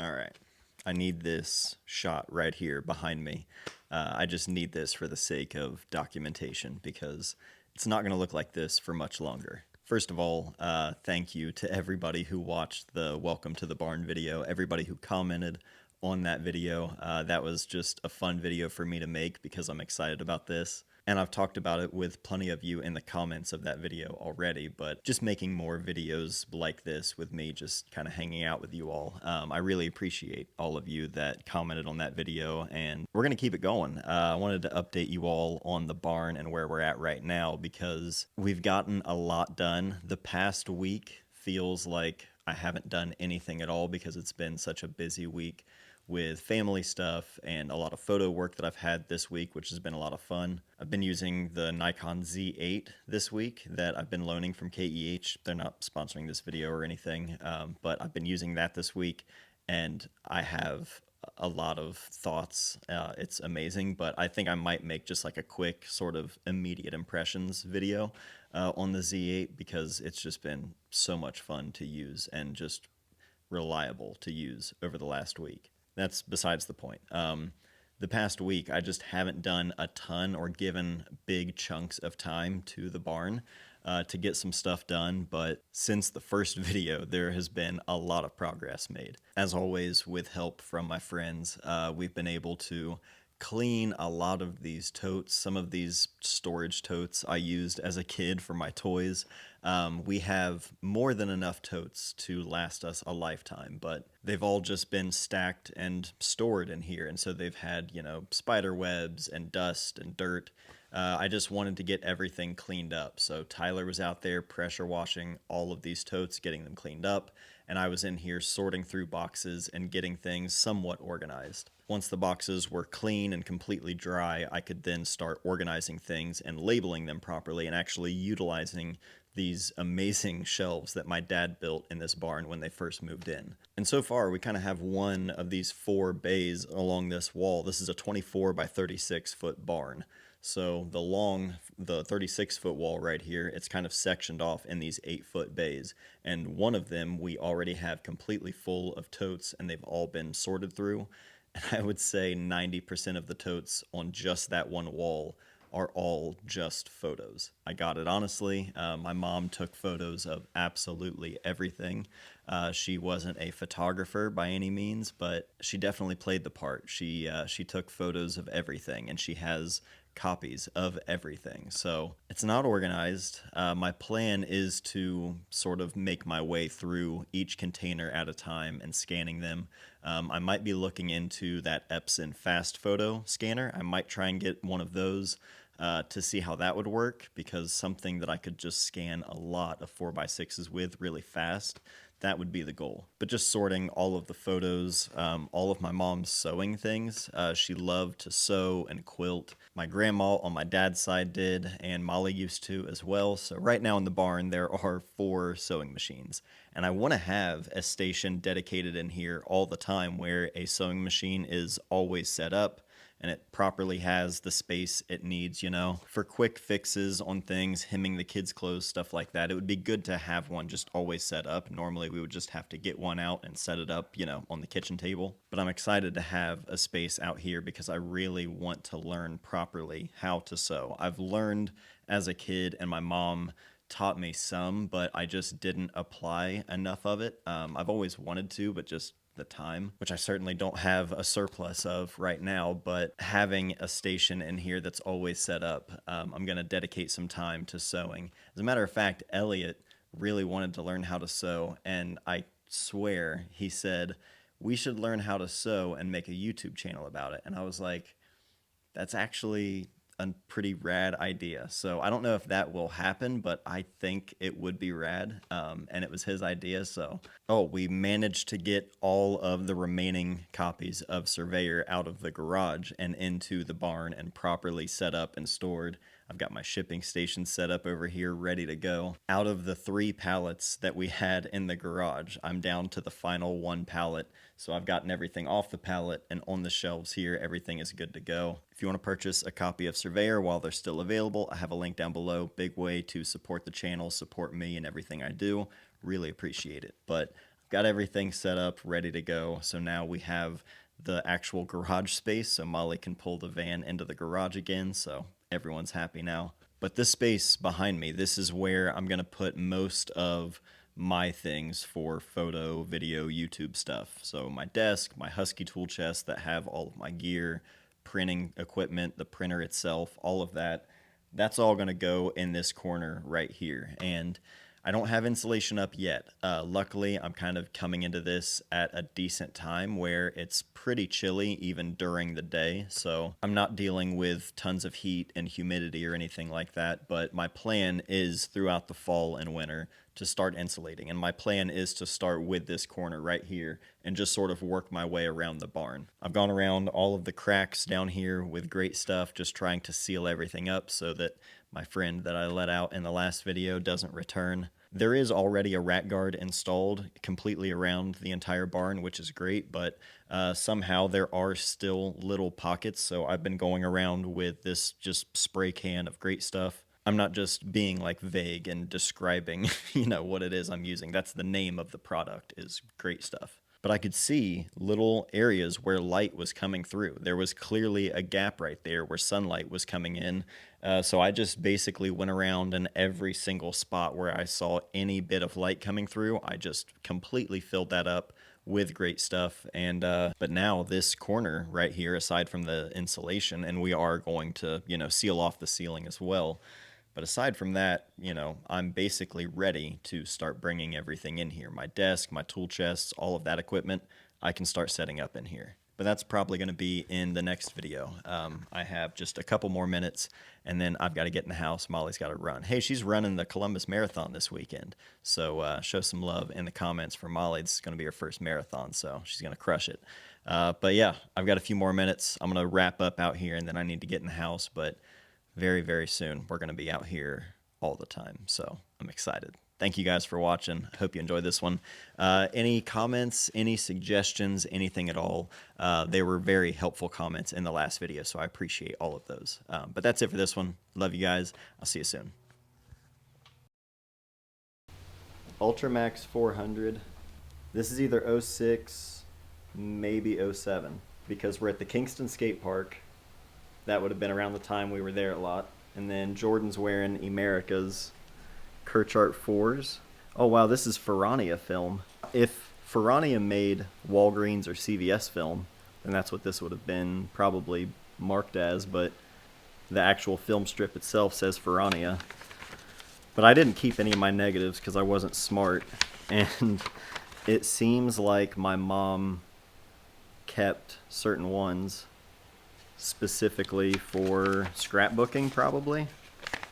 All right. I need this shot right here behind me. I just need this for the sake of documentation because it's not going to look like this for much longer. First of all, thank you to everybody who watched the Welcome to the Barn video, everybody who commented on that video. That was just a fun video for me to make because I'm excited about this. And I've talked about it with plenty of you in the comments of that video already, but just making more videos like this with me just kind of hanging out with you all. I really appreciate all of you that commented on that video, and we're going to keep it going. I wanted to update you all on the barn and where we're at right now because we've gotten a lot done. The past week feels like I haven't done anything at all because it's been such a busy week with family stuff and a lot of photo work that I've had this week, which has been a lot of fun. I've been using the Nikon Z8 this week that I've been loaning from KEH. They're not sponsoring this video or anything, but I've been using that this week, and I have a lot of thoughts. It's amazing, but I think I might make just like a quick sort of immediate impressions video on the Z8 because it's just been so much fun to use and just reliable to use over the last week. That's besides the point. The past week, I just haven't done a ton or given big chunks of time to the barn to get some stuff done. But since the first video, there has been a lot of progress made. As always, with help from my friends, we've been able to clean a lot of these totes. Some of these storage totes I used as a kid for my toys. We have more than enough totes to last us a lifetime, but they've all just been stacked and stored in here. And so they've had, spider webs and dust and dirt. I just wanted to get everything cleaned up. So Tyler was out there pressure washing all of these totes, getting them cleaned up. And I was in here sorting through boxes and getting things somewhat organized. Once the boxes were clean and completely dry, I could then start organizing things and labeling them properly and actually utilizing these amazing shelves that my dad built in this barn when they first moved in. And so far, we kind of have one of these 4 bays along this wall. This is a 24 by 36 foot barn. So the 36-foot wall right here, it's kind of sectioned off in these 8-foot bays. And one of them we already have completely full of totes, and they've all been sorted through. And I would say 90% of the totes on just that one wall are all just photos. I got it honestly. My mom took photos of absolutely everything. She wasn't a photographer by any means, but she definitely played the part. She took photos of everything, and she has copies of everything. So it's not organized. My plan is to sort of make my way through each container at a time and scanning them. I might be looking into that Epson Fast Photo scanner. I might try and get one of those to see how that would work, because something that I could just scan a lot of 4x6s with really fast, that would be the goal. But just sorting all of the photos, all of my mom's sewing things. She loved to sew and quilt. My grandma on my dad's side did, and Molly used to as well. So right now in the barn, there are 4 sewing machines. And I want to have a station dedicated in here all the time where a sewing machine is always set up and it properly has the space it needs, for quick fixes on things, hemming the kids' clothes, stuff like that. It would be good to have one just always set up. Normally, we would just have to get one out and set it up, on the kitchen table. But I'm excited to have a space out here because I really want to learn properly how to sew. I've learned as a kid, and my mom taught me some, but I just didn't apply enough of it. I've always wanted to, but just the time, which I certainly don't have a surplus of right now, but having a station in here that's always set up, I'm going to dedicate some time to sewing. As a matter of fact, Elliot really wanted to learn how to sew, and I swear he said, we should learn how to sew and make a YouTube channel about it. And I was like, that's actually a pretty rad idea. So I don't know if that will happen, but I think it would be rad. And it was his idea. So, we managed to get all of the remaining copies of Surveyor out of the garage and into the barn and properly set up and stored. I've got my shipping station set up over here, ready to go. Out of the 3 pallets that we had in the garage, I'm down to the final 1 pallet. So I've gotten everything off the pallet, and on the shelves here, everything is good to go. If you want to purchase a copy of Surveyor while they're still available, I have a link down below. Big way to support the channel, support me and everything I do. Really appreciate it. But got everything set up, ready to go. So now we have the actual garage space, so Molly can pull the van into the garage again, so everyone's happy now. But this space behind me, this is where I'm going to put most of my things for photo, video, YouTube stuff. So my desk, my Husky tool chest that have all of my gear, printing equipment, the printer itself, all of that. That's all going to go in this corner right here. And I don't have insulation up yet. Luckily, I'm kind of coming into this at a decent time where it's pretty chilly even during the day. So I'm not dealing with tons of heat and humidity or anything like that. But my plan is throughout the fall and winter to start insulating. And my plan is to start with this corner right here and just sort of work my way around the barn. I've gone around all of the cracks down here with great stuff, just trying to seal everything up so that my friend that I let out in the last video doesn't return. There is already a rat guard installed completely around the entire barn, which is great, but somehow there are still little pockets, so I've been going around with this just spray can of great stuff. I'm not just being like vague and describing, what it is I'm using. That's the name of the product, is great stuff. But I could see little areas where light was coming through. There was clearly a gap right there where sunlight was coming in. So I just basically went around in every single spot where I saw any bit of light coming through. I just completely filled that up with great stuff. And but now this corner right here, aside from the insulation, and we are going to, seal off the ceiling as well. But aside from that, I'm basically ready to start bringing everything in here. My desk, my tool chests, all of that equipment, I can start setting up in here. But that's probably going to be in the next video. I have just a couple more minutes, and then I've got to get in the house. Molly's got to run. Hey, she's running the Columbus Marathon this weekend, so show some love in the comments for Molly. This is going to be her first marathon, so she's going to crush it. But yeah, I've got a few more minutes. I'm going to wrap up out here, and then I need to get in the house, but very, very soon we're going to be out here all the time, so I'm excited. Thank you guys for watching. I hope you enjoyed this one. Any comments, any suggestions, anything at all, they were very helpful comments in the last video, so I appreciate all of those. But that's it for this one. Love you guys. I'll see you soon. Ultramax 400. This is either 06, maybe 07, because we're at the Kingston Skate Park. That would have been around the time we were there a lot. And then Jordan's wearing America's Kirchart 4s. Oh wow, this is Ferrania film. If Ferrania made Walgreens or CVS film, then that's what this would have been probably marked as, but the actual film strip itself says Ferrania. But I didn't keep any of my negatives because I wasn't smart, and it seems like my mom kept certain ones specifically for scrapbooking probably,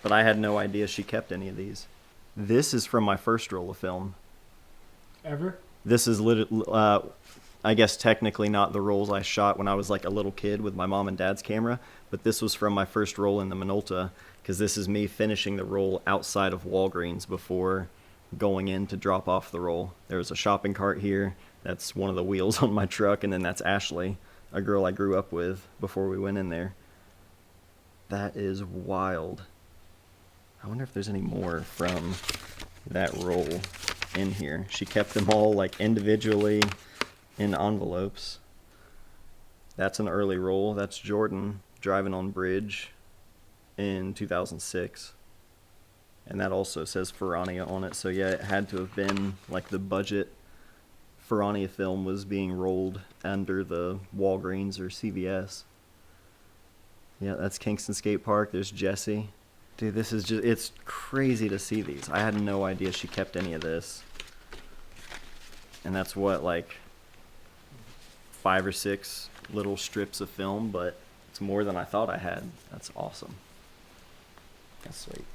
but I had no idea she kept any of these. This is from my first roll of film. Ever? This is I guess technically not the rolls I shot when I was like a little kid with my mom and dad's camera, but this was from my first roll in the Minolta, because this is me finishing the roll outside of Walgreens before going in to drop off the roll. There's a shopping cart here. That's one of the wheels on my truck, and then that's Ashley, a girl I grew up with before we went in there. That is wild. I wonder if there's any more from that roll in here. She kept them all like individually in envelopes. That's an early roll. That's Jordan driving on bridge in 2006. And that also says Ferrania on it. So yeah, it had to have been like the budget Ferrania film was being rolled under the Walgreens or CVS. Yeah, that's Kingston Skate Park. There's Jesse. Dude, this is just, it's crazy to see these. I had no idea she kept any of this. And that's what, like 5 or 6 little strips of film, but it's more than I thought I had. That's awesome. That's sweet.